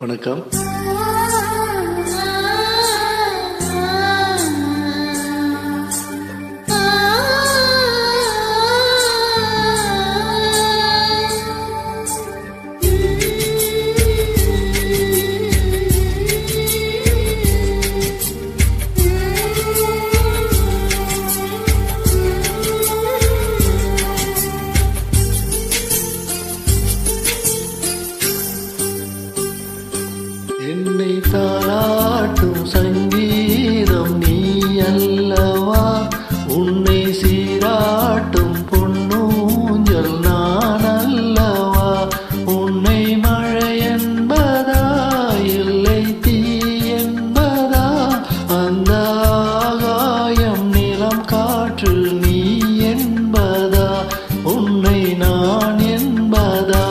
வணக்கம். என்னை தாளாட்டும் சங்கீதம் நீ அல்லவா, உன்னை சீராட்டும் பொன்னூஞ்சல் நான் அல்லவா. உன்னை மழை என்பதா இல்லை தீ என்பதா, அந்த ஆகாயம் நிலம் காற்று நீ என்பதா, உன்னை நான் என்பதா.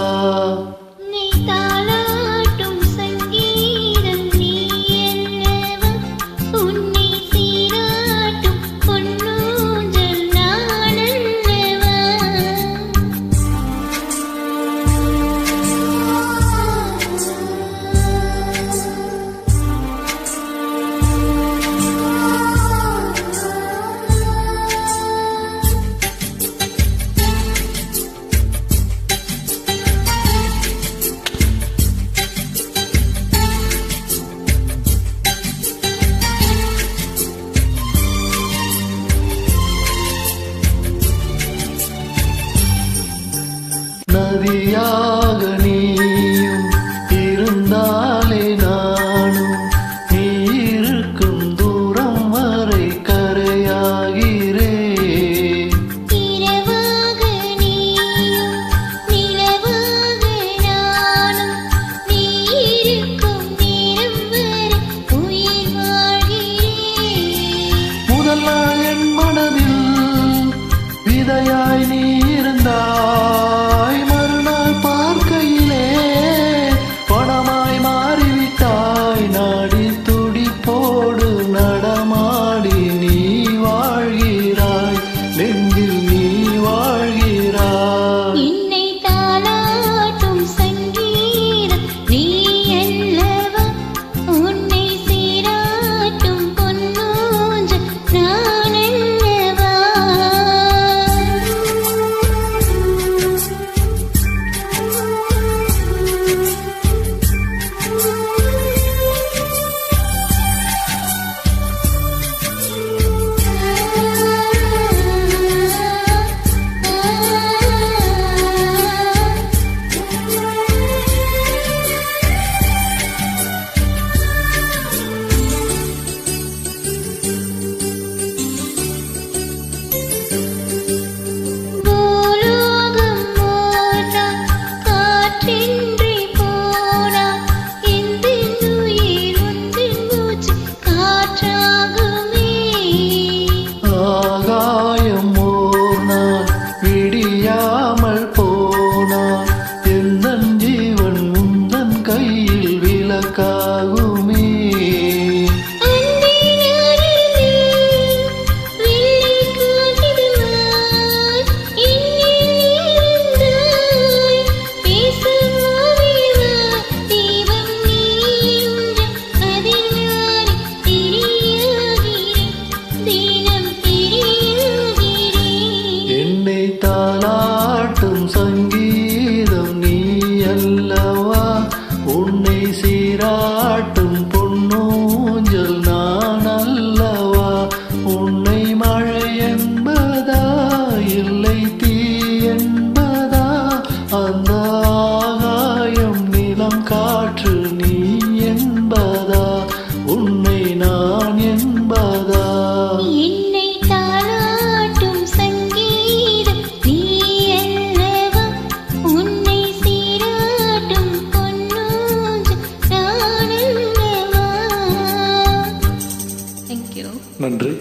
நதியாக நீயும் இருந்தாலே நானும், நீ இருக்கும் தூரம் வரை கரையாகிறேன். இரவாக நீயும் நிலவாக நானும், நீ இருக்கும் நேரம் வரை உயிர் வாழ்கிறேன். முதல் நாள் என் மனதில் விதையாய் நீ இருந்தாய், மறுநாள் பார்க்கையிலே பணமாய் மாறிவிட்டாய். நாடி துடிப்போடு நடமாடி நீ வாழ்கிறாய், நெஞ்சில் நீ வாழ்கிறாய். என்னை தாளாட்டும் சங்கீதம் நீ அல்லவா, உன்னை சீராட்டும் பொன்னூஞ்சல் நான் அல்லவா. ஆகாயம் ஓர் நாள் விடியாமல் போனார், எந்தன் ஜீவன் உந்தன் கையில் விளக்காகுமே. என்னை தாளாட்டும் சங்கீதம் நீ அல்லவா, உன்னை சீராட்டும் பொன்னூஞ்சல் நான் அல்லவா. உன்னை மழை என்பதா இல்லை தீ என்பதா, அந்த ஆகாயம் நிலம் காற்று நீ என்பதா, உன்னை நான் என்பதா. என்னை தாளாட்டும் சங்கீதம் நீ அல்லவா, உன்னை சீராட்டும் பொன்னூஞ்சல் நான் அல்லவா. Thank you. நன்றி.